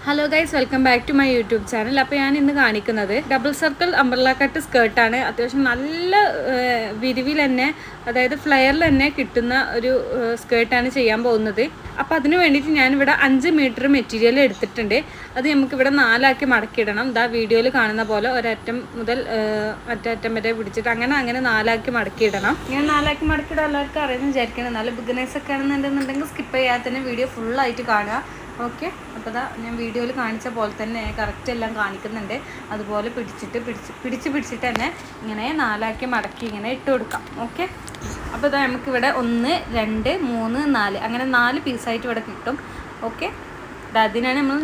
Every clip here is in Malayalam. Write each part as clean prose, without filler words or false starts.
Hello guys, welcome back to my YouTube channel. അപ്പോൾ ഞാൻ ഇന്ന് കാണിക്കുന്നത് ഡബിൾ സർക്കിൾ അംബ്രല്ല കട്ട് സ്കേർട്ടാണ്. അത്യാവശ്യം നല്ല വിരിവിൽ തന്നെ, അതായത് ഫ്ലെയറിൽ തന്നെ കിട്ടുന്ന ഒരു സ്കേർട്ടാണ് ചെയ്യാൻ പോകുന്നത്. അപ്പോൾ അതിന് വേണ്ടിയിട്ട് ഞാനിവിടെ 5 മീറ്റർ മെറ്റീരിയൽ എടുത്തിട്ടുണ്ട്. അത് നമുക്കിവിടെ 4 മടക്കിയിടണം. ഇതാ വീഡിയോയിൽ കാണുന്ന പോലെ ഒരറ്റം മുതൽ മറ്റേ അറ്റം വരെ പിടിച്ചിട്ട് അങ്ങനെ 4 മടക്കിയിടണം. ഞാൻ 4 മടക്കിയിടാൻ എല്ലാവർക്കും അറിയുമെന്ന് വിചാരിക്കണം. എന്നാലും ബിഗിനേഴ്സൊക്കെ ആണെന്നുണ്ടെന്നുണ്ടെങ്കിൽ സ്കിപ്പ് ചെയ്യാതെ തന്നെ വീഡിയോ ഫുള്ളായിട്ട് കാണുക. ഓക്കെ, അപ്പോൾ ഞാൻ വീഡിയോയിൽ കാണിച്ച പോലെ തന്നെ കറക്റ്റ് എല്ലാം കാണിക്കുന്നുണ്ട്. അതുപോലെ പിടിച്ചിട്ട് തന്നെ ഇങ്ങനെ 4 മടക്കി ഇങ്ങനെ ഇട്ട് കൊടുക്കാം. ഓക്കെ, അപ്പോൾ നമുക്കിവിടെ 1 2 3 4 അങ്ങനെ 4 പീസായിട്ട് ഇവിടെ കിട്ടും. ഓക്കെ, അതിനാണ് നമ്മൾ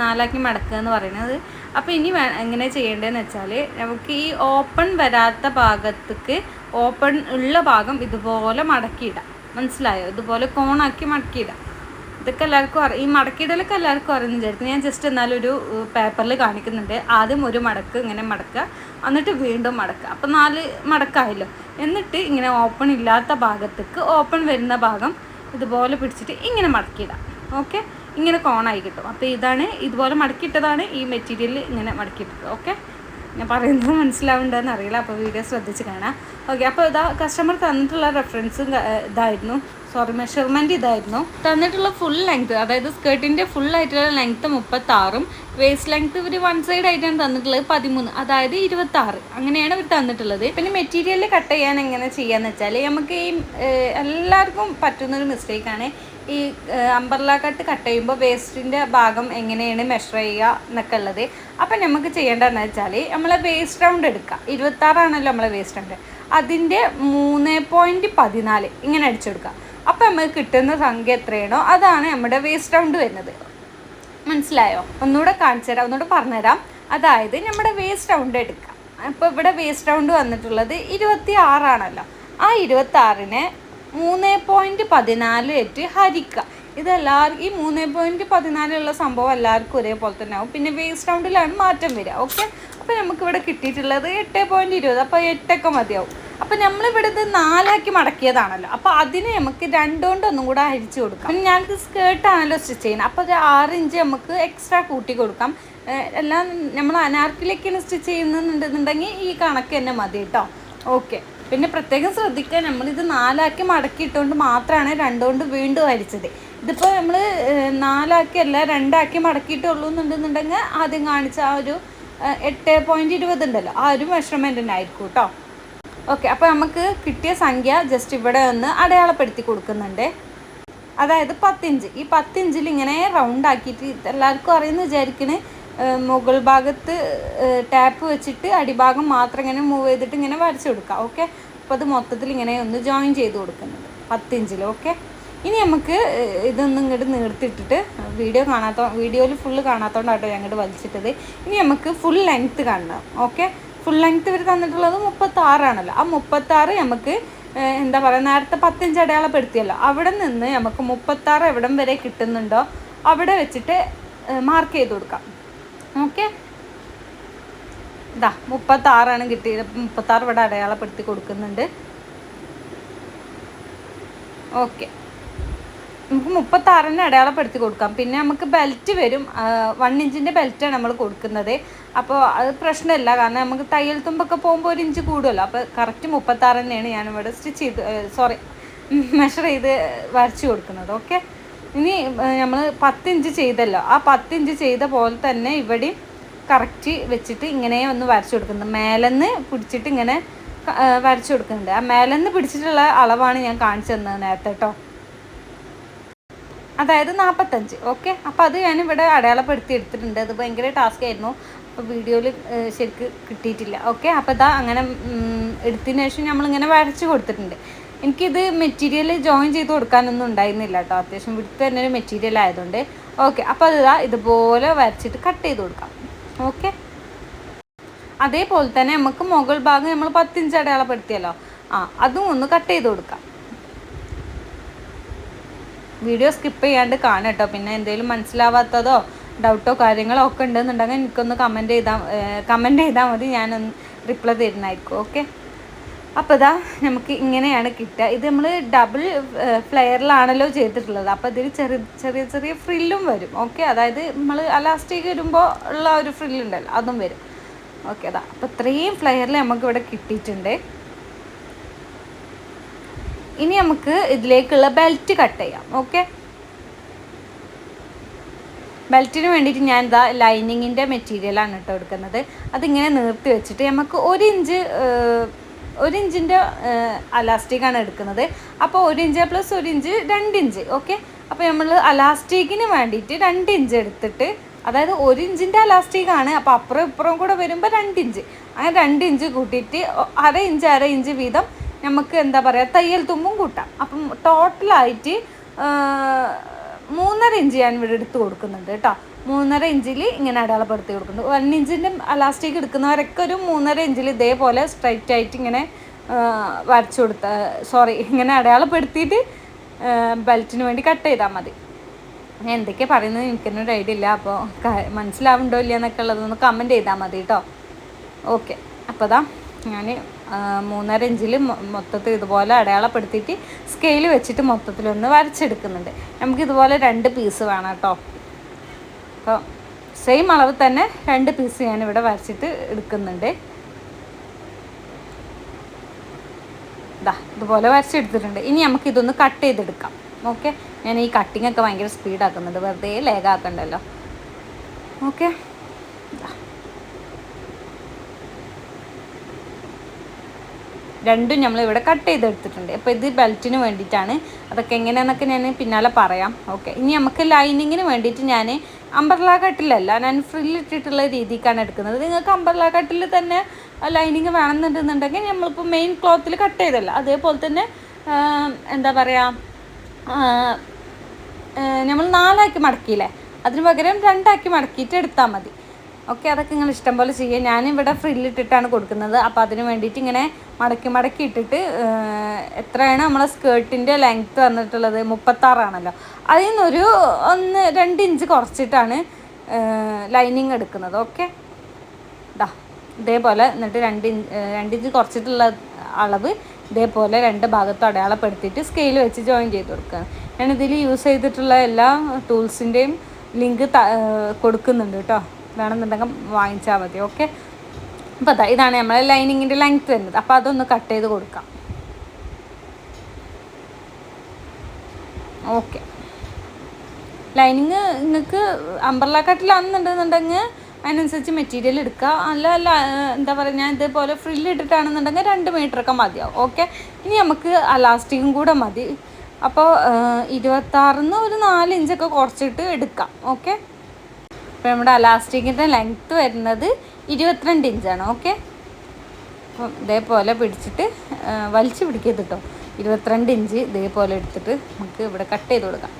4 മടക്കുക എന്ന് പറയുന്നത്. അപ്പോൾ ഇനി എങ്ങനെ ചെയ്യേണ്ടതെന്ന് വെച്ചാൽ, നമുക്ക് ഈ ഓപ്പൺ വരാത്ത ഭാഗത്തേക്ക് ഓപ്പൺ ഉള്ള ഭാഗം ഇതുപോലെ മടക്കിയിടാം. മനസ്സിലായോ? ഇതുപോലെ കോണാക്കി മടക്കിയിടാം. ഇതൊക്കെ എല്ലാവർക്കും ഈ മടക്കിയിടലൊക്കെ എല്ലാവർക്കും അറിയുന്ന വിചാരിക്കും. ഞാൻ ജസ്റ്റ് എന്നാലും ഒരു പേപ്പറിൽ കാണിക്കുന്നുണ്ട്. ആദ്യം ഒരു മടക്ക് ഇങ്ങനെ മടക്കുക, എന്നിട്ട് വീണ്ടും മടക്കുക. അപ്പോൾ 4 മടക്കായല്ലോ. എന്നിട്ട് ഇങ്ങനെ ഓപ്പൺ ഇല്ലാത്ത ഭാഗത്തേക്ക് ഓപ്പൺ വരുന്ന ഭാഗം ഇതുപോലെ പിടിച്ചിട്ട് ഇങ്ങനെ മടക്കിയിടാം. ഓക്കെ, ഇങ്ങനെ കോണായി കിട്ടും. അപ്പോൾ ഇതുപോലെ മടക്കിയിട്ടതാണ് ഈ മെറ്റീരിയൽ ഇങ്ങനെ മടക്കിയിട്ടത്. ഓക്കെ, ഞാൻ പറയുന്നത് മനസ്സിലാവുന്നുണ്ടെന്ന് അറിയില്ല, അപ്പോൾ വീഡിയോ ശ്രദ്ധിച്ച് കാണാം. ഓക്കെ, അപ്പോൾ കസ്റ്റമർ തന്നിട്ടുള്ള റെഫറൻസും മെഷർമെൻറ്റ് ഇതായിരുന്നു. തന്നിട്ടുള്ള ഫുൾ ലെങ്ത്ത്, അതായത് സ്കേർട്ടിൻ്റെ ഫുള്ളായിട്ടുള്ള ലെങ്ത്ത് 36ഉം വേസ്റ്റ് ലെങ്ത്ത് ഇവർ 1 സൈഡ് ആയിട്ടാണ് തന്നിട്ടുള്ളത് 13, അതായത് 26. അങ്ങനെയാണ് ഇവർ തന്നിട്ടുള്ളത്. പിന്നെ മെറ്റീരിയൽ കട്ട് ചെയ്യാൻ എങ്ങനെ ചെയ്യാന്ന് വെച്ചാൽ, നമുക്ക് ഈ എല്ലാവർക്കും പറ്റുന്നൊരു മിസ്റ്റേക്കാണ് ഈ അംബ്രല്ല കട്ട് ചെയ്യുമ്പോൾ വേസ്റ്റിൻ്റെ ഭാഗം എങ്ങനെയാണ് മെഷർ ചെയ്യുക എന്നൊക്കെ ഉള്ളത്. അപ്പം നമുക്ക് ചെയ്യേണ്ടതെന്ന് വെച്ചാൽ, നമ്മളെ വേസ്റ്റ് റൗണ്ട് എടുക്കുക. 26 നമ്മളെ വേസ്റ്റ് റൗണ്ട്, അതിൻ്റെ 3.14 ഇങ്ങനെ അടിച്ചെടുക്കുക. അപ്പം നമുക്ക് കിട്ടുന്ന സംഖ്യ എത്രയാണോ അതാണ് നമ്മുടെ വേസ്റ്റ് റൗണ്ട് വരുന്നത്. മനസ്സിലായോ? ഒന്നുകൂടെ കാണിച്ചു തരാം, ഒന്നുകൂടെ പറഞ്ഞുതരാം. അതായത് നമ്മുടെ വേസ്റ്റ് റൗണ്ട് എടുക്കുക. അപ്പോൾ ഇവിടെ വേസ്റ്റ് റൗണ്ട് വന്നിട്ടുള്ളത് 26 ആ 26നെ 3.14 ഹരിക്കുക. ഇതെല്ലാവർക്കും ഈ 3.14 സംഭവം എല്ലാവർക്കും ഒരേപോലെ തന്നെ ആവും. പിന്നെ വേസ്റ്റ് റൗണ്ടിലാണ് മാറ്റം വരിക. ഓക്കെ, അപ്പോൾ നമുക്കിവിടെ കിട്ടിയിട്ടുള്ളത് 8.20. അപ്പോൾ 8 മതിയാവും. അപ്പോൾ നമ്മളിവിടെ ഇത് 4 മടക്കിയതാണല്ലോ. അപ്പോൾ അതിന് നമുക്ക് 2 കൊണ്ട് ഒന്നും കൂടെ അരിച്ചു കൊടുക്കാം. പിന്നെ ഞാനിത് സ്കേർട്ടാണല്ലോ സ്റ്റിച്ച് ചെയ്യുന്നത്. അപ്പോൾ 6 ഇഞ്ച് നമുക്ക് എക്സ്ട്രാ കൂട്ടി കൊടുക്കാം. എല്ലാം നമ്മൾ അനാർക്കിലേക്കാണ് സ്റ്റിച്ച് ചെയ്യുന്നുണ്ടെന്നുണ്ടെങ്കിൽ ഈ കണക്ക് തന്നെ മതി കേട്ടോ. ഓക്കെ, പിന്നെ പ്രത്യേകം ശ്രദ്ധിക്കുക, നമ്മളിത് 4 മടക്കിയിട്ടുകൊണ്ട് മാത്രമാണ് 2 കൊണ്ട് വീണ്ടും അരിച്ചത്. ഇതിപ്പോൾ നമ്മൾ 4 അല്ല 2 മടക്കിയിട്ടുള്ളൂ എന്നുണ്ടെന്നുണ്ടെങ്കിൽ ആദ്യം കാണിച്ച ആ ഒരു 8.20 ഉണ്ടല്ലോ, ആ ഒരു മെഷർമെൻറ്റ് തന്നെ ആയിരിക്കും കേട്ടോ. ഓക്കെ, അപ്പോൾ നമുക്ക് കിട്ടിയ സംഖ്യ ജസ്റ്റ് ഇവിടെ ഒന്ന് അടയാളപ്പെടുത്തി കൊടുക്കുന്നുണ്ട്. അതായത് 10 ഇഞ്ച്. ഈ 10 ഇഞ്ചിൽ ഇങ്ങനെ റൗണ്ട് ആക്കിയിട്ട് എല്ലാവർക്കും അറിയുമെന്ന് വിചാരിക്കണേ, മുകൾ ഭാഗത്ത് ടാപ്പ് വെച്ചിട്ട് അടിഭാഗം മാത്രം ഇങ്ങനെ മൂവ് ചെയ്തിട്ട് ഇങ്ങനെ വരച്ചു കൊടുക്കുക. ഓക്കെ, അപ്പോൾ അത് മൊത്തത്തിൽ ഇങ്ങനെ ഒന്ന് ജോയിൻ ചെയ്ത് കൊടുക്കുന്നുണ്ട് 10 ഇഞ്ചിൽ. ഓക്കെ, ഇനി നമുക്ക് ഇതൊന്നും ഇങ്ങോട്ട് നീർത്തിട്ടിട്ട് വീഡിയോയിൽ ഫുള്ള് കാണാത്തതുകൊണ്ടാട്ടോ ഞാൻ ഇങ്ങോട്ട് വലിച്ചിട്ടത്. ഇനി നമുക്ക് ഫുൾ ലെങ്ത്ത് കാണണം. ഓക്കെ, ഫുൾ ലെങ്ത്ത് ഇവർ തന്നിട്ടുള്ളത് 36 ആ 36 നമുക്ക് എന്താ പറയുക, നേരത്തെ 10 ഇഞ്ച് അടയാളപ്പെടുത്തിയല്ലോ, അവിടെ നിന്ന് നമുക്ക് 36 എവിടം വരെ കിട്ടുന്നുണ്ടോ അവിടെ വെച്ചിട്ട് മാർക്ക് ചെയ്ത് കൊടുക്കാം. ഓക്കെ, 36 കിട്ടിയത്. 36 ഇവിടെ അടയാളപ്പെടുത്തി കൊടുക്കുന്നുണ്ട്. ഓക്കെ, നമുക്ക് 36 അടയാളപ്പെടുത്തി കൊടുക്കാം. പിന്നെ നമുക്ക് ബെൽറ്റ് വരും, 1 ഇഞ്ചിൻ്റെ ബെൽറ്റാണ് നമ്മൾ കൊടുക്കുന്നത്. അപ്പോൾ അത് പ്രശ്നമില്ല, കാരണം നമുക്ക് തയ്യൽ തുമ്പൊക്കെ പോകുമ്പോൾ 1 ഇഞ്ച് കൂടുമല്ലോ. അപ്പോൾ കറക്റ്റ് 36 തന്നെയാണ് ഞാനിവിടെ മെഷർ ചെയ്ത് വരച്ച് കൊടുക്കുന്നത്. ഓക്കെ, ഇനി നമ്മൾ 10 ഇഞ്ച് ചെയ്തല്ലോ, ആ 10 ഇഞ്ച് ചെയ്ത പോലെ തന്നെ ഇവിടെയും കറക്റ്റ് വെച്ചിട്ട് ഇങ്ങനെ ഒന്ന് വരച്ചു കൊടുക്കുന്നത്. മേലെന്ന് പിടിച്ചിട്ട് ഇങ്ങനെ വരച്ചു കൊടുക്കുന്നുണ്ട്. ആ മേലെന്ന് പിടിച്ചിട്ടുള്ള അളവാണ് ഞാൻ കാണിച്ചു തന്നത് നേരത്തെ കേട്ടോ, അതായത് 45. ഓക്കെ, അപ്പോൾ അത് ഞാനിവിടെ അടയാളപ്പെടുത്തി എടുത്തിട്ടുണ്ട്. അത് ഭയങ്കര ടാസ്ക് ആയിരുന്നു, അപ്പോൾ വീഡിയോയിൽ ശരിക്ക് കിട്ടിയിട്ടില്ല. ഓക്കെ, അപ്പോൾ അങ്ങനെ എടുത്തതിന് ശേഷം നമ്മളിങ്ങനെ വരച്ച് കൊടുത്തിട്ടുണ്ട്. എനിക്കിത് മെറ്റീരിയൽ ജോയിൻ ചെയ്ത് കൊടുക്കാനൊന്നും ഉണ്ടായിരുന്നില്ല കേട്ടോ, അത്യാവശ്യം വിടുത്ത് തന്നെ ഒരു മെറ്റീരിയൽ ആയതുകൊണ്ട്. ഓക്കെ, അപ്പോൾ അത് ഇതുപോലെ വരച്ചിട്ട് കട്ട് ചെയ്ത് കൊടുക്കാം. ഓക്കെ, അതേപോലെ തന്നെ നമുക്ക് മുകൾ ഭാഗം നമ്മൾ 10 ഇഞ്ച് അടയാളപ്പെടുത്തിയല്ലോ, അതും ഒന്ന് കട്ട് ചെയ്ത് കൊടുക്കാം. വീഡിയോ സ്കിപ്പ് ചെയ്യാണ്ട് കാണാം കേട്ടോ. പിന്നെ എന്തെങ്കിലും മനസ്സിലാവാത്തതോ ഡൗട്ടോ കാര്യങ്ങളോ ഒക്കെ ഉണ്ടെന്നുണ്ടെങ്കിൽ എനിക്കൊന്ന് കമൻറ്റ് ചെയ്താൽ മതി, ഞാനൊന്ന് റിപ്ലൈ തരുന്നതായിരിക്കും. ഓക്കെ, അപ്പോൾ ഇതാ നമുക്ക് ഇങ്ങനെയാണ് കിട്ടുക. ഇത് നമ്മൾ ഡബിൾ ഫ്ലെയറിലാണല്ലോ ചെയ്തിട്ടുള്ളത്. അപ്പോൾ ഇതിൽ ചെറിയ ചെറിയ ചെറിയ ഫ്രില്ലും വരും. ഓക്കെ, അതായത് നമ്മൾ അലാസ്റ്റിക് വരുമ്പോൾ ഉള്ള ഒരു ഫ്രില്ലുണ്ടല്ലോ, അതും വരും. ഓക്കെ, അതാ അപ്പോൾ ഇത്രയും ഫ്ലെയറിൽ നമുക്ക് ഇവിടെ കിട്ടിയിട്ടുണ്ട്. ഇനി നമുക്ക് ഇതിലേക്കുള്ള ബെൽറ്റ് കട്ട് ചെയ്യാം. ഓക്കെ, ബെൽറ്റിന് വേണ്ടിയിട്ട് ഞാൻ ഇതാ ലൈനിങ്ങിൻ്റെ മെറ്റീരിയലാണ് കേട്ടോ എടുക്കുന്നത്. അതിങ്ങനെ നിർത്തി വെച്ചിട്ട് നമുക്ക് 1 ഇഞ്ചിൻ്റെ അലാസ്റ്റിക്കാണ് എടുക്കുന്നത്. അപ്പോൾ 1 inch plus 1 inch 2 inch. Okay, അപ്പോൾ നമ്മൾ അലാസ്റ്റിക്കിന് വേണ്ടിയിട്ട് 2 ഇഞ്ച് എടുത്തിട്ട്, അതായത് 1 ഇഞ്ചിൻ്റെ അലാസ്റ്റിക്കാണ്, അപ്പോൾ അപ്പുറം ഇപ്പുറം കൂടെ വരുമ്പോൾ 2 ഇഞ്ച്, അങ്ങനെ 2 ഇഞ്ച് കൂട്ടിയിട്ട് 1/2 ഇഞ്ച് വീതം നമുക്ക് എന്താ പറയുക തയ്യൽ തുമ്പും കൂട്ടാം. അപ്പം ടോട്ടലായിട്ട് 3.5 ഇഞ്ച് ഞാൻ ഇവിടെ എടുത്ത് കൊടുക്കുന്നുണ്ട് കേട്ടോ. 3.5 ഇഞ്ചിൽ ഇങ്ങനെ അടയാളപ്പെടുത്തി കൊടുക്കുന്നുണ്ട്. 1 ഇഞ്ചിൻ്റെ അലാസ്റ്റിക് എടുക്കുന്നവരൊക്കെ ഒരു 3.5 ഇഞ്ചിൽ ഇതേപോലെ സ്ട്രൈറ്റ് ആയിട്ട് ഇങ്ങനെ വരച്ചു ഇങ്ങനെ അടയാളപ്പെടുത്തിയിട്ട് ബെൽറ്റിന് വേണ്ടി കട്ട് ചെയ്താൽ മതി. ഞാൻ എന്തൊക്കെയാണ് പറയുന്നത് എനിക്കൊന്നും ഒരു ഐഡിയ ഇല്ല. അപ്പോൾ മനസ്സിലാവുണ്ടോ ഇല്ല എന്നൊക്കെ ഉള്ളതൊന്ന് കമൻറ്റ് ചെയ്താൽ മതി കേട്ടോ. ഓക്കെ, അപ്പോൾ അതാ ഞാൻ 3.5 ഇഞ്ചിൽ മൊത്തത്തിൽ ഇതുപോലെ അടയാളപ്പെടുത്തിയിട്ട് സ്കെയിൽ വെച്ചിട്ട് മൊത്തത്തിലൊന്ന് വരച്ചെടുക്കുന്നുണ്ട്. നമുക്കിതുപോലെ 2 പീസ് വേണം കേട്ടോ. അപ്പോൾ സെയിം അളവ് തന്നെ 2 പീസ് ഞാനിവിടെ വരച്ചിട്ട് എടുക്കുന്നുണ്ട്. ഇതുപോലെ വരച്ചെടുത്തിട്ടുണ്ട്. ഇനി നമുക്കിതൊന്ന് കട്ട് ചെയ്തെടുക്കാം. ഓക്കെ, ഞാൻ ഈ കട്ടിങ്ങൊക്കെ ഭയങ്കര സ്പീഡാക്കുന്നുണ്ട്, വെറുതെ ലേഗാക്കണ്ടല്ലോ. ഓക്കെ, രണ്ടും നമ്മളിവിടെ കട്ട് ചെയ്തെടുത്തിട്ടുണ്ട്. അപ്പോൾ ഇത് ബെൽറ്റിന് വേണ്ടിയിട്ടാണ്. അതൊക്കെ എങ്ങനെയാണെന്നൊക്കെ ഞാൻ പിന്നാലെ പറയാം. ഓക്കെ, ഇനി നമുക്ക് ലൈനിങ്ങിന് വേണ്ടിയിട്ട് ഞാൻ അംബ്രല്ല കട്ടിലല്ല, ഞാൻ ഫ്രില്ലിട്ടിട്ടുള്ള രീതിക്കാണ് എടുക്കുന്നത്. നിങ്ങൾക്ക് അംബ്രല്ല കട്ടിൽ തന്നെ ലൈനിങ് വേണമെന്നുണ്ടെന്നുണ്ടെങ്കിൽ നമ്മളിപ്പോൾ മെയിൻ ക്ലോത്തിൽ കട്ട് ചെയ്തല്ല, അതേപോലെ തന്നെ എന്താ പറയുക, നമ്മൾ 4 മടക്കിയില്ലേ, അതിന് പകരം 2 മടക്കിയിട്ട് എടുത്താൽ മതി. ഓക്കെ, അതൊക്കെ നിങ്ങൾ ഇഷ്ടം പോലെ ചെയ്യുക. ഞാനിവിടെ ഫ്രില്ലിട്ടിട്ടാണ് കൊടുക്കുന്നത്. അപ്പോൾ അതിന് വേണ്ടിയിട്ട് ഇങ്ങനെ മടക്കി ഇട്ടിട്ട് എത്രയാണ് നമ്മളെ സ്കേർട്ടിൻ്റെ ലെങ്ത്ത് വന്നിട്ടുള്ളത് 36 അതിൽ നിന്നൊരു 2 ഇഞ്ച് കുറച്ചിട്ടാണ് ലൈനിങ് എടുക്കുന്നത്. ഓക്കെ, ഇതേപോലെ എന്നിട്ട് 2 ഇഞ്ച് കുറച്ചിട്ടുള്ള അളവ് ഇതേപോലെ 2 ഭാഗത്തും അടയാളപ്പെടുത്തിയിട്ട് സ്കെയിൽ വെച്ച് ജോയിൻ ചെയ്ത് കൊടുക്കുകയാണ്. ഞാനിതിൽ യൂസ് ചെയ്തിട്ടുള്ള എല്ലാ ടൂൾസിൻ്റെയും ലിങ്ക് കൊടുക്കുന്നുണ്ട് കേട്ടോ, വേണമെന്നുണ്ടെങ്കിൽ വാങ്ങിച്ചാൽ മതി. ഓക്കെ, അപ്പോൾ ഇതാണ് നമ്മളെ ലൈനിങ്ങിൻ്റെ ലെങ്ത്ത് വരുന്നത്. അപ്പോൾ അതൊന്ന് കട്ട് ചെയ്ത് കൊടുക്കാം. ഓക്കെ, ലൈനിങ് നിങ്ങൾക്ക് അംബ്രല്ല കട്ടിലാണെന്നുണ്ടെന്നുണ്ടെങ്കിൽ അതിനനുസരിച്ച് മെറ്റീരിയൽ എടുക്കുക. അല്ല എന്താ പറയുക, ഞാൻ ഇതേപോലെ ഫ്രില്ല് ഇട്ടിട്ടാണെന്നുണ്ടെങ്കിൽ 2 മീറ്ററൊക്കെ മതിയാവും. ഓക്കെ, ഇനി നമുക്ക് അലാസ്റ്റിക്കും കൂടെ മതി. അപ്പോൾ 26 ഒരു 4 ഇഞ്ചൊക്കെ കുറച്ചിട്ട് എടുക്കാം. ഓക്കെ, അപ്പോൾ നമ്മുടെ അലാസ്റ്റിക്കിൻ്റെ ലെങ്ത്ത് വരുന്നത് 22 ഇഞ്ചാണ്. ഓക്കെ, അപ്പം ഇതേപോലെ പിടിച്ചിട്ട് വലിച്ച് പിടിക്കരുത് കേട്ടോ. 22 ഇഞ്ച് ഇതേപോലെ എടുത്തിട്ട് നമുക്ക് ഇവിടെ കട്ട് ചെയ്ത് കൊടുക്കാം.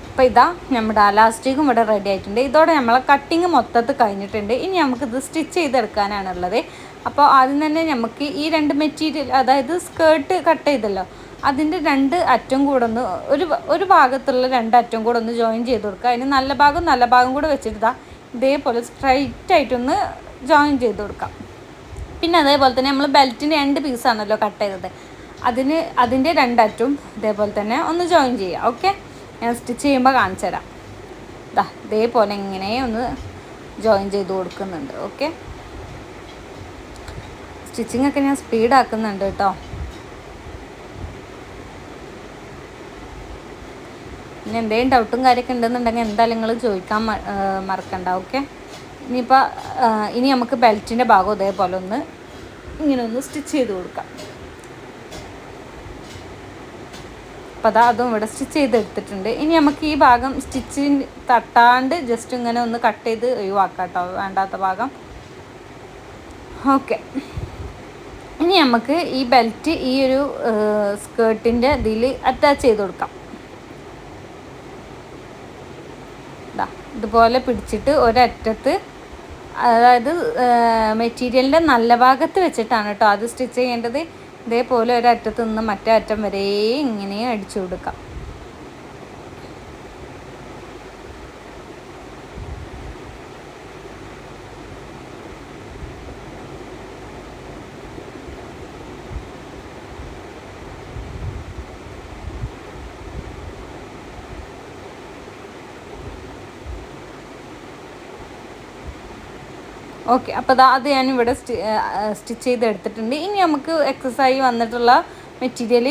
അപ്പോൾ ഇതാ നമ്മുടെ അലാസ്റ്റിക്കും ഇവിടെ റെഡി ആയിട്ടുണ്ട്. ഇതോടെ നമ്മളെ കട്ടിങ് മൊത്തത്തിൽ കഴിഞ്ഞിട്ടുണ്ട്. ഇനി നമുക്കിത് സ്റ്റിച്ച് ചെയ്തെടുക്കാനാണുള്ളത്. അപ്പോൾ ആദ്യം തന്നെ നമുക്ക് ഈ 2 മെറ്റീരിയൽ, അതായത് സ്കേർട്ട് കട്ട് ചെയ്തല്ലോ, അതിൻ്റെ 2 അറ്റം കൂടെ ഒന്ന് ഒരു ഭാഗത്തുള്ള 2 അറ്റം കൂടെ ഒന്ന് ജോയിൻ ചെയ്ത് കൊടുക്കുക. അതിന് നല്ല ഭാഗം കൂടെ വെച്ചിട്ട് ഇതേപോലെ സ്ട്രൈറ്റ് ആയിട്ടൊന്ന് ജോയിൻ ചെയ്ത് കൊടുക്കാം. പിന്നെ അതേപോലെ തന്നെ നമ്മൾ ബെൽറ്റിൻ്റെ 2 പീസാണല്ലോ കട്ട് ചെയ്തത്, അതിൻ്റെ 2 അറ്റവും ഇതേപോലെ തന്നെ ഒന്ന് ജോയിൻ ചെയ്യുക. ഓക്കെ, ഞാൻ സ്റ്റിച്ച് ചെയ്യുമ്പോൾ കാണിച്ചു തരാം. ഇതേപോലെ ഇങ്ങനെ ഒന്ന് ജോയിൻ ചെയ്ത് കൊടുക്കുന്നുണ്ട്. ഓക്കെ, സ്റ്റിച്ചിങ് ഒക്കെ ഞാൻ സ്പീഡാക്കുന്നുണ്ട് കേട്ടോ. ഇനി എന്തെങ്കിലും ഡൗട്ടും കാര്യമൊക്കെ ഉണ്ടെന്നുണ്ടെങ്കിൽ എന്തായാലും നിങ്ങൾ ചോദിക്കാൻ മറക്കണ്ട. ഓക്കെ, ഇനി നമുക്ക് ബെൽറ്റിൻ്റെ ഭാഗം ഇതേപോലെ ഇങ്ങനെ ഒന്ന് സ്റ്റിച്ച് ചെയ്ത് കൊടുക്കാം. അപ്പോൾ അതും ഇവിടെ സ്റ്റിച്ച് ചെയ്തെടുത്തിട്ടുണ്ട്. ഇനി നമുക്ക് ഈ ഭാഗം സ്റ്റിച്ചിന് തട്ടാണ്ട് ജസ്റ്റ് ഇങ്ങനെ ഒന്ന് കട്ട് ചെയ്ത് ഒഴിവാക്കാം കേട്ടോ, വേണ്ടാത്ത ഭാഗം. ഓക്കെ, ഇനി നമുക്ക് ഈ ബെൽറ്റ് ഈ ഒരു സ്കേർട്ടിൻ്റെ ഇതിൽ അറ്റാച്ച് ചെയ്ത് കൊടുക്കാം. ഇതുപോലെ പിടിച്ചിട്ട് ഒരറ്റത്ത്, അതായത് മെറ്റീരിയലിൻ്റെ നല്ല ഭാഗത്ത് വെച്ചിട്ടാണ് കേട്ടോ അത് സ്റ്റിച്ച് ചെയ്യേണ്ടത്. ഇതേപോലെ ഒരറ്റത്ത് നിന്ന് മറ്റേ അറ്റം വരെ ഇങ്ങനെ അടിച്ചു കൊടുക്കാം. ഓക്കെ, അപ്പോൾ അത് ഞാനിവിടെ സ്റ്റിച്ച് ചെയ്ത് എടുത്തിട്ടുണ്ട്. ഇനി നമുക്ക് എക്സസൈസ് വന്നിട്ടുള്ള മെറ്റീരിയൽ,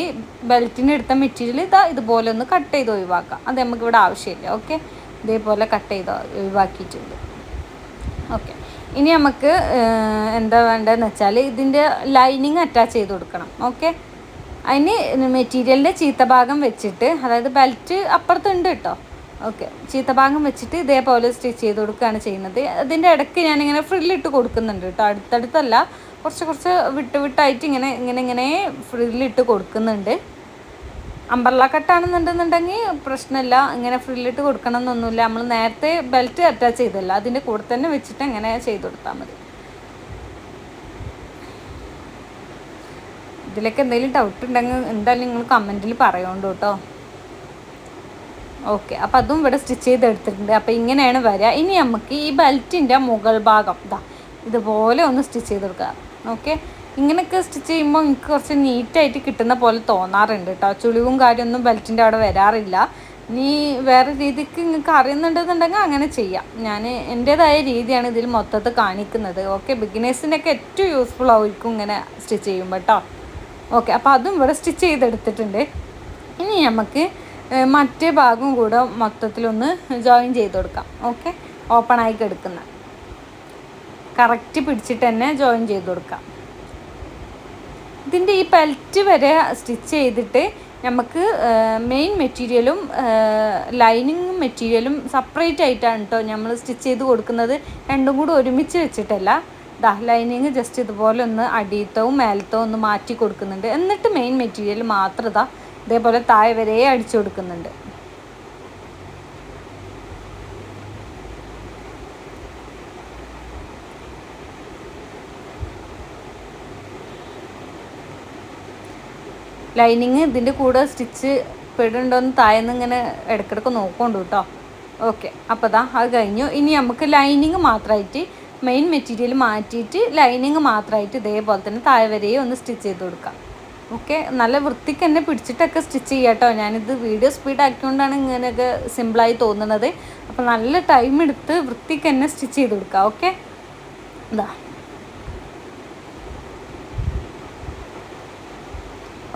ബെൽറ്റിന് എടുത്ത മെറ്റീരിയൽ ഇതുപോലെ ഒന്ന് കട്ട് ചെയ്ത് ഒഴിവാക്കാം. അത് നമുക്കിവിടെ ആവശ്യമില്ല. ഓക്കെ, ഇതേപോലെ കട്ട് ചെയ്ത് ഒഴിവാക്കിയിട്ടുണ്ട്. ഓക്കെ, ഇനി നമുക്ക് എന്താ വേണ്ടതെന്ന് വെച്ചാൽ ഇതിൻ്റെ ലൈനിങ് അറ്റാച്ച് ചെയ്ത് കൊടുക്കണം. ഓക്കെ, അതിന് മെറ്റീരിയലിൻ്റെ ചീത്ത ഭാഗം വെച്ചിട്ട്, അതായത് ബെൽറ്റ് അപ്പുറത്തുണ്ട് കേട്ടോ. ഓക്കെ, ചീത്ത ഭാഗം വെച്ചിട്ട് ഇതേപോലെ സ്റ്റിച്ച് ചെയ്ത് കൊടുക്കുകയാണ് ചെയ്യുന്നത്. അതിൻ്റെ ഇടയ്ക്ക് ഞാനിങ്ങനെ ഫ്രില്ലിട്ട് കൊടുക്കുന്നുണ്ട് കേട്ടോ. അടുത്തടുത്തല്ല, കുറച്ച് വിട്ടായിട്ട് ഇങ്ങനെ ഫ്രില്ലിട്ട് കൊടുക്കുന്നുണ്ട്. അംബ്രല്ല കട്ടാണെന്നുണ്ടെന്നുണ്ടെങ്കിൽ പ്രശ്നമില്ല, ഇങ്ങനെ ഫ്രില്ലിട്ട് കൊടുക്കണം എന്നൊന്നുമില്ല. നമ്മൾ നേരത്തെ ബെൽറ്റ് അറ്റാച്ച് ചെയ്തല്ല, അതിൻ്റെ കൂടെ തന്നെ വെച്ചിട്ട് ഇങ്ങനെ ചെയ്ത് കൊടുത്താൽ മതി. ഇതിലൊക്കെ എന്തെങ്കിലും ഡൗട്ട് ഉണ്ടെങ്കിൽ എന്തായാലും നിങ്ങൾ കമൻറ്റിൽ പറയുന്നുണ്ട് കേട്ടോ. ഓക്കെ, അപ്പോൾ അതും ഇവിടെ സ്റ്റിച്ച് ചെയ്തെടുത്തിട്ടുണ്ട്. അപ്പോൾ ഇങ്ങനെയാണ് വരിക. ഇനി നമുക്ക് ഈ ബെൽറ്റിൻ്റെ മുകൾ ഭാഗം ഇതുപോലെ ഒന്ന് സ്റ്റിച്ച് ചെയ്ത് കൊടുക്കുക. ഓക്കെ, ഇങ്ങനെയൊക്കെ സ്റ്റിച്ച് ചെയ്യുമ്പോൾ എനിക്ക് കുറച്ച് നീറ്റായിട്ട് കിട്ടുന്ന പോലെ തോന്നാറുണ്ട് കേട്ടോ. ചുളിവും കാര്യമൊന്നും ബെൽറ്റിൻ്റെ അവിടെ വരാറില്ല. ഇനി വേറെ രീതിക്ക് നിങ്ങൾക്ക് അറിയുന്നുണ്ടെന്നുണ്ടെങ്കിൽ അങ്ങനെ ചെയ്യാം. ഞാൻ എൻ്റേതായ രീതിയാണ് ഇതിൽ മൊത്തത്തിൽ കാണിക്കുന്നത്. ഓക്കെ, ബിഗിനേഴ്സിനൊക്കെ ഏറ്റവും യൂസ്ഫുൾ ആയിരിക്കും ഇങ്ങനെ സ്റ്റിച്ച് ചെയ്യുമ്പോൾ കേട്ടോ. ഓക്കെ, അപ്പോൾ അതും ഇവിടെ സ്റ്റിച്ച് ചെയ്തെടുത്തിട്ടുണ്ട്. ഇനി നമുക്ക് മറ്റേ ഭാഗം കൂടെ മൊത്തത്തിലൊന്ന് ജോയിൻ ചെയ്ത് കൊടുക്കാം. ഓക്കെ, ഓപ്പണായി കിടക്കുന്ന കറക്റ്റ് പിടിച്ചിട്ട് തന്നെ ജോയിൻ ചെയ്ത് കൊടുക്കാം. ഇതിൻ്റെ ഈ ബെൽറ്റ് വരെ സ്റ്റിച്ച് ചെയ്തിട്ട് നമുക്ക് മെയിൻ മെറ്റീരിയലും ലൈനിങ് മെറ്റീരിയലും സെപ്പറേറ്റ് ആയിട്ടാണ് കേട്ടോ നമ്മൾ സ്റ്റിച്ച് ചെയ്ത് കൊടുക്കുന്നത്. രണ്ടും കൂടി ഒരുമിച്ച് വെച്ചിട്ടല്ല. ലൈനിങ് ജസ്റ്റ് ഇതുപോലെ ഒന്ന് അടിയത്തവും മേലത്തവും ഒന്ന് മാറ്റി കൊടുക്കുന്നുണ്ട്. എന്നിട്ട് മെയിൻ മെറ്റീരിയൽ മാത്രം ഇതേപോലെ താഴെ വരെ അടിച്ചു കൊടുക്കുന്നുണ്ട്. ലൈനിങ് ഇതിൻ്റെ കൂടെ സ്റ്റിച്ച് പെടുന്നുണ്ടോയെന്ന് താഴെന്ന് ഇങ്ങനെ ഇടയ്ക്കിടയ്ക്ക് നോക്കുന്നുണ്ട് കേട്ടോ. ഓക്കെ, അപ്പോൾ അത് കഴിഞ്ഞു. ഇനി നമുക്ക് ലൈനിങ് മാത്രമായിട്ട് മെയിൻ മെറ്റീരിയൽ മാറ്റിയിട്ട് ലൈനിങ് മാത്രമായിട്ട് ഇതേപോലെ തന്നെ താഴെ വരെയും ഒന്ന് സ്റ്റിച്ച് ചെയ്ത് കൊടുക്കാം. ഓക്കെ, നല്ല വൃത്തിക്ക് തന്നെ പിടിച്ചിട്ടൊക്കെ സ്റ്റിച്ച് ചെയ്യാം കേട്ടോ. ഞാനിത് വീഡിയോ സ്പീഡാക്കിക്കൊണ്ടാണ് ഇങ്ങനെയൊക്കെ സിമ്പിളായി തോന്നുന്നത്. അപ്പോൾ നല്ല ടൈം എടുത്ത് വൃത്തിക്ക് തന്നെ സ്റ്റിച്ച് ചെയ്ത് കൊടുക്കാം. ഓക്കെ,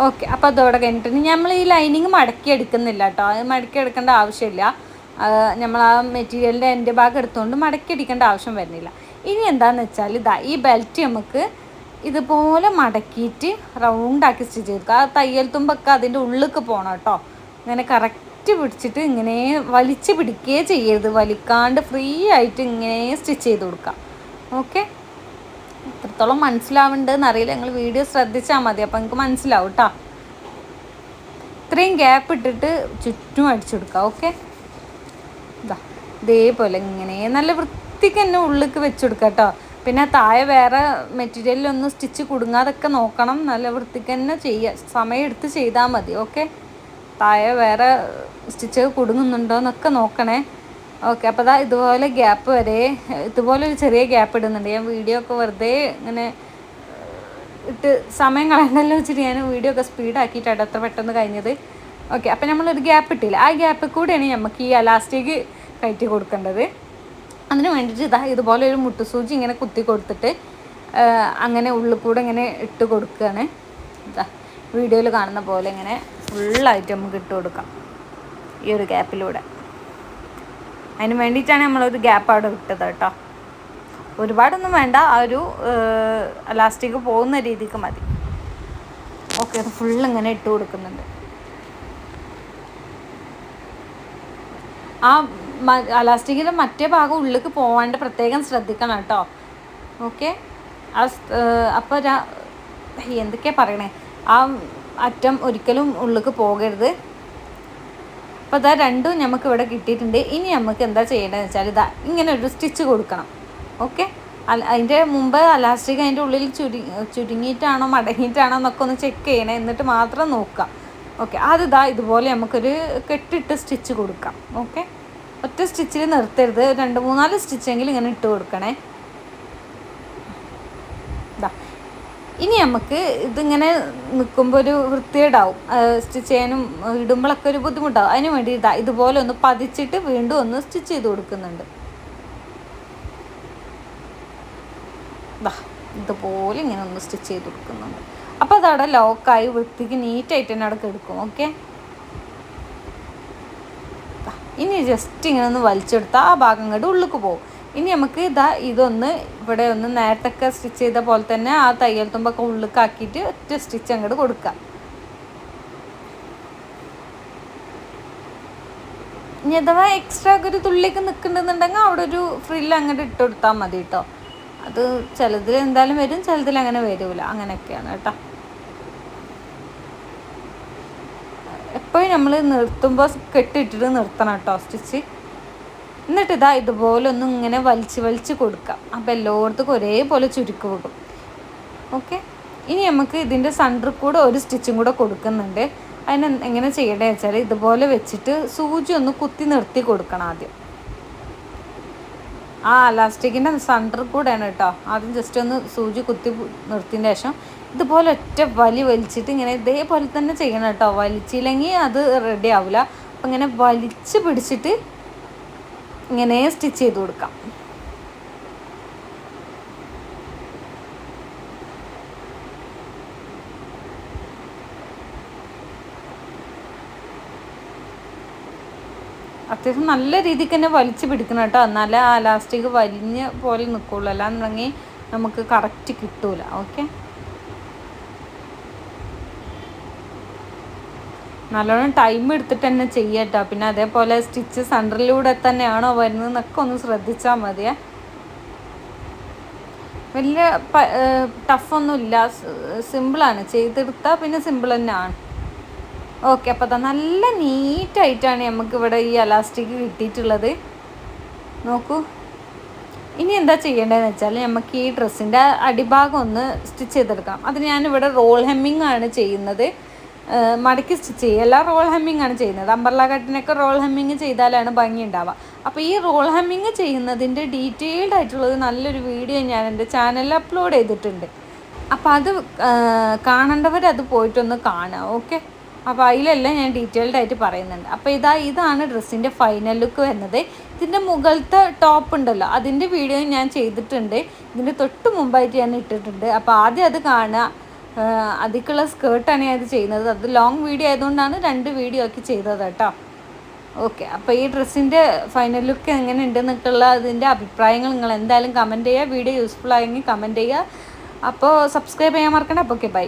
ഓക്കെ, അപ്പോൾ അതോടെ കഴിഞ്ഞിട്ട് നമ്മൾ ഈ ലൈനിങ് മടക്കി എടുക്കുന്നില്ല കേട്ടോ. അത് മടക്കി എടുക്കേണ്ട ആവശ്യമില്ല. നമ്മൾ ആ മെറ്റീരിയലിൻ്റെ എൻ്റെ ഭാഗം എടുത്തുകൊണ്ട് മടക്കി അടിക്കേണ്ട ആവശ്യം വരുന്നില്ല. ഇനി എന്താണെന്ന് വെച്ചാൽ ഈ ബെൽറ്റ് നമുക്ക് ഇതുപോലെ മടക്കിയിട്ട് റൗണ്ടാക്കി സ്റ്റിച്ച് ചെയ്തെടുക്കുക. ആ തയ്യൽ തുമ്പൊക്കെ അതിൻ്റെ ഉള്ളിലേക്ക് പോകണം കേട്ടോ. ഇങ്ങനെ കറക്റ്റ് പിടിച്ചിട്ട് ഇങ്ങനെ വലിച്ച് പിടിക്കുകയേ ചെയ്യരുത്. വലിക്കാണ്ട് ഫ്രീ ആയിട്ട് ഇങ്ങനെ സ്റ്റിച്ച് ചെയ്ത് കൊടുക്കാം. ഓക്കെ, എത്രത്തോളം മനസ്സിലാവുന്നുണ്ടെന്ന് അറിയില്ല, നിങ്ങൾ വീഡിയോ ശ്രദ്ധിച്ചാൽ മതി, അപ്പോൾ നിങ്ങൾക്ക് മനസ്സിലാവും കേട്ടോ. ഇത്രയും ഗ്യാപ്പ് ഇട്ടിട്ട് ചുറ്റും അടിച്ചെടുക്കുക. ഓക്കെ, ഇതേപോലെ ഇങ്ങനെ നല്ല വൃത്തിക്ക് തന്നെ ഉള്ളിലേക്ക് വെച്ചെടുക്കുക കേട്ടോ. പിന്നെ താഴെ വേറെ മെറ്റീരിയലൊന്നും സ്റ്റിച്ച് കുടുങ്ങാതൊക്കെ നോക്കണം. നല്ല വൃത്തിക്ക് തന്നെ ചെയ്യുക, സമയം എടുത്ത് ചെയ്താൽ മതി. ഓക്കെ, താഴെ വേറെ സ്റ്റിച്ച് കുടുങ്ങുന്നുണ്ടോ എന്നൊക്കെ നോക്കണേ. ഓക്കെ, അപ്പോൾ ഇതുപോലെ ഗ്യാപ്പ് വരെ ഇതുപോലെ ഒരു ചെറിയ ഗ്യാപ്പ് ഇടുന്നുണ്ട്. ഞാൻ വീഡിയോ ഒക്കെ വെറുതെ ഇങ്ങനെ ഇട്ട് സമയം കളയണ്ടല്ലോ വെച്ചിട്ട് ഞാൻ വീഡിയോ ഒക്കെ സ്പീഡാക്കിയിട്ടാണ് അത്ര പെട്ടെന്ന് കഴിഞ്ഞത്. ഓക്കെ, അപ്പോൾ നമ്മളൊരു ഗ്യാപ്പ് ഇട്ടില്ല. ആ ഗ്യാപ്പിൽ കൂടെയാണ് നമുക്ക് ഈ അലാസ്റ്റിക് കയറ്റി കൊടുക്കേണ്ടത്. അതിന് വേണ്ടിയിട്ട് ഇതുപോലെ ഒരു മുട്ടുസൂചി ഇങ്ങനെ കുത്തി കൊടുത്തിട്ട് അങ്ങനെ ഉള്ളിൽ കൂടെ ഇങ്ങനെ ഇട്ട് കൊടുക്കുകയാണ്. വീഡിയോയിൽ കാണുന്ന പോലെ ഇങ്ങനെ ഫുള്ളായിട്ട് നമുക്ക് ഇട്ട് കൊടുക്കാം ഈ ഒരു ഗ്യാപ്പിലൂടെ. അതിന് വേണ്ടിയിട്ടാണ് നമ്മളൊരു ഗ്യാപ്പ് അവിടെ വിട്ടത് കേട്ടോ. ഒരുപാടൊന്നും വേണ്ട, ആ ഒരു അലാസ്റ്റിക് പോകുന്ന രീതിക്ക് മതി. ഓക്കെ, അത് ഫുള്ളിങ്ങനെ ഇട്ട് കൊടുക്കുന്നുണ്ട്. ആ അലാസ്റ്റിക്കിൻ്റെ മറ്റേ ഭാഗം ഉള്ളിലേക്ക് പോകാണ്ട് പ്രത്യേകം ശ്രദ്ധിക്കണം കേട്ടോ. ഓക്കെ, അപ്പോൾ എന്തൊക്കെയാണ് പറയണേ, ആ അറ്റം ഒരിക്കലും ഉള്ളിലേക്ക് പോകരുത്. അപ്പോൾ രണ്ടും നമുക്ക് ഇവിടെ കിട്ടിയിട്ടുണ്ട്. ഇനി നമുക്ക് എന്താ ചെയ്യേണ്ടതെന്ന് വെച്ചാൽ ഇങ്ങനെ ഒരു സ്റ്റിച്ച് കൊടുക്കണം. ഓക്കെ, അതിൻ്റെ മുമ്പ് അലാസ്റ്റിക് അതിൻ്റെ ഉള്ളിൽ ചുരുങ്ങിയിട്ടാണോ മടങ്ങിയിട്ടാണോ എന്നൊക്കെ ഒന്ന് ചെക്ക് ചെയ്യണേ, എന്നിട്ട് മാത്രം നോക്കുക. ഓക്കെ, അത് ഇതുപോലെ നമുക്കൊരു കെട്ടിട്ട് സ്റ്റിച്ച് കൊടുക്കാം. ഓക്കെ, ഒറ്റ സ്റ്റിച്ചിൽ നിർത്തരുത്, 2-3-4 സ്റ്റിച്ചെങ്കിലും ഇങ്ങനെ ഇട്ട് കൊടുക്കണേ. ഇനി നമുക്ക് ഇതിങ്ങനെ നിൽക്കുമ്പോൾ ഒരു വൃത്തികേടാവും, സ്റ്റിച്ച് ചെയ്യാനും ഇടുമ്പോഴൊക്കെ ഒരു ബുദ്ധിമുട്ടാവും. അതിന് വേണ്ടി ഇതുപോലെ ഒന്ന് പതിച്ചിട്ട് വീണ്ടും ഒന്ന് സ്റ്റിച്ച് ചെയ്ത് കൊടുക്കുന്നുണ്ട്. ദാ ഇതുപോലെ ഇങ്ങനെ ഒന്ന് സ്റ്റിച്ച് ചെയ്ത് കൊടുക്കുന്നുണ്ട്. അപ്പോൾ അതവിടെ ലോക്കായി വൃത്തിക്ക് നീറ്റായിട്ട് തന്നെ അവിടെ എടുക്കും. ഓക്കെ, ഇനി ജസ്റ്റ് ഇങ്ങനെ ഒന്ന് വലിച്ചെടുത്താൽ ആ ഭാഗം അങ്ങോട്ട് ഉള്ളിലേക്ക് പോകും. ഇനി നമുക്ക് ഇതൊന്ന് ഇവിടെ ഒന്ന് നേരത്തൊക്കെ സ്റ്റിച്ച് ചെയ്ത പോലെ തന്നെ ആ തയ്യൽ തുമ്പൊക്കെ ഉള്ളിലേക്കാക്കിയിട്ട് ഒറ്റ സ്റ്റിച്ച് അങ്ങോട്ട് കൊടുക്കുക. ഇനി അഥവാ എക്സ്ട്രാ ഒരു തുള്ളിലേക്ക് നിൽക്കുന്നുണ്ടെന്നുണ്ടെങ്കിൽ അവിടെ ഒരു ഫ്രില്ല് അങ്ങോട്ട് ഇട്ട് കൊടുത്താൽ മതി കേട്ടോ. അത് ചിലതിൽ എന്തായാലും വരും, ചിലതിൽ അങ്ങനെ വരില്ല. അങ്ങനെയൊക്കെയാണ് കേട്ടോ. എപ്പോഴും നമ്മൾ നിർത്തുമ്പോൾ കെട്ടിയിട്ടിട്ട് നിർത്തണം കേട്ടോ സ്റ്റിച്ച്. എന്നിട്ട് ഇതുപോലെ ഒന്നും ഇങ്ങനെ വലിച്ച് കൊടുക്കാം. അപ്പോൾ എല്ലായിടത്തും ഒരേപോലെ ചുരുക്ക് വിടും. ഓക്കെ, ഇനി നമുക്ക് ഇതിൻ്റെ സെൻറ്ററിൽ കൂടെ ഒരു സ്റ്റിച്ചും കൂടെ കൊടുക്കുന്നുണ്ട്. അതിന് എങ്ങനെ ചെയ്യേണ്ടതെന്ന് വെച്ചാൽ ഇതുപോലെ വെച്ചിട്ട് സൂചി ഒന്ന് കുത്തി നിർത്തി കൊടുക്കണം ആദ്യം. ആ ഇലാസ്റ്റിക്കിൻ്റെ സെൻറ്ററിൽ കൂടെയാണ് കേട്ടോ. ആദ്യം ജസ്റ്റ് ഒന്ന് സൂചി കുത്തി നിർത്തിയതിന് ശേഷം ഇതുപോലെ ഒറ്റ വലിച്ചിട്ട് ഇങ്ങനെ ഇതേപോലെ തന്നെ ചെയ്യണം കേട്ടോ. വലിച്ചില്ലെങ്കിൽ അത് റെഡി ആവില്ല. അപ്പം ഇങ്ങനെ വലിച്ച് പിടിച്ചിട്ട് ഇങ്ങനെ സ്റ്റിച്ച് ചെയ്ത് കൊടുക്കാം. അത്യാവശ്യം നല്ല രീതിക്ക് തന്നെ വലിച്ച് പിടിക്കണം കേട്ടോ. എന്നാലേ ആ ഇലാസ്റ്റിക് വലിഞ്ഞ പോലെ നിൽക്കുള്ളൂ. അല്ലാന്നുണ്ടെങ്കിൽ നമുക്ക് കറക്റ്റ് കിട്ടൂല. ഓക്കെ, നല്ലോണം ടൈം എടുത്തിട്ട് തന്നെ ചെയ്യട്ടോ. പിന്നെ അതേപോലെ സ്റ്റിച്ച് സെൻറ്ററിലൂടെ തന്നെയാണോ വരുന്നതെന്നൊക്കെ ഒന്ന് ശ്രദ്ധിച്ചാൽ മതിയേ. വലിയ ടഫൊന്നുമില്ല, സിമ്പിളാണ്. ചെയ്തെടുത്താൽ പിന്നെ സിമ്പിൾ തന്നെയാണ്. ഓക്കെ, അപ്പോൾ നല്ല നീറ്റായിട്ടാണ് നമുക്കിവിടെ ഈ എലാസ്റ്റിക് കിട്ടിയിട്ടുള്ളത്. നോക്കൂ, ഇനി എന്താ ചെയ്യേണ്ടതെന്ന് വെച്ചാൽ നമുക്ക് ഈ ഡ്രസ്സിൻ്റെ അടിഭാഗം ഒന്ന് സ്റ്റിച്ച് ചെയ്തെടുക്കാം. അതിന് ഞാനിവിടെ റോൾ ഹെമ്മിങ് ആണ് ചെയ്യുന്നത്. മടക്കി സ്റ്റിച്ച് ചെയ്യല്ല, റോൾ ഹെമ്മിങ് ആണ് ചെയ്യുന്നത്. അംബർല കട്ടിനൊക്കെ റോൾ ഹെമ്മിങ് ചെയ്താലാണ് ഭംഗി ഉണ്ടാവുക. അപ്പോൾ ഈ റോൾ ഹെമ്മിങ് ചെയ്യുന്നതിൻ്റെ ഡീറ്റെയിൽഡ് ആയിട്ടുള്ളത് നല്ലൊരു വീഡിയോ ഞാൻ എൻ്റെ ചാനലിൽ അപ്ലോഡ് ചെയ്തിട്ടുണ്ട്. അപ്പോൾ അത് കാണേണ്ടവർ അത് പോയിട്ടൊന്ന് കാണുക. ഓക്കെ, അപ്പോൾ അതിലെല്ലാം ഞാൻ ഡീറ്റെയിൽഡ് ആയിട്ട് പറയുന്നുണ്ട്. അപ്പോൾ ഇതാണ് ഡ്രസ്സിൻ്റെ ഫൈനൽ ലുക്ക് വരുന്നത്. ഇതിൻ്റെ മുകളിലത്തെ ടോപ്പ് ഉണ്ടല്ലോ, അതിൻ്റെ വീഡിയോ ഞാൻ ചെയ്തിട്ടുണ്ട്. ഇതിൻ്റെ തൊട്ട് മുമ്പായിട്ട് ഞാൻ ഇട്ടിട്ടുണ്ട്. അപ്പോൾ ആദ്യം അത് കാണുക. അതിക്കുള്ള സ്കേർട്ടാണ് ഞാൻ ഇത് ചെയ്യുന്നത്. അത് ലോങ് വീഡിയോ ആയതുകൊണ്ടാണ് 2 വീഡിയോ ആക്കി ചെയ്തത് കേട്ടോ. ഓക്കെ, അപ്പോൾ ഈ ഡ്രസ്സിൻ്റെ ഫൈനൽ ലുക്ക് എങ്ങനെ ഉണ്ടെന്നൊക്കെയുള്ള അതിൻ്റെ അഭിപ്രായങ്ങൾ നിങ്ങൾ എന്തായാലും കമൻറ്റ് ചെയ്യുക. വീഡിയോ യൂസ്ഫുൾ ആയെങ്കിൽ കമൻറ്റ് ചെയ്യുക. അപ്പോൾ സബ്സ്ക്രൈബ് ചെയ്യാൻ മറക്കണ്ട. അപ്പോൾ ഓക്കെ, ബൈ.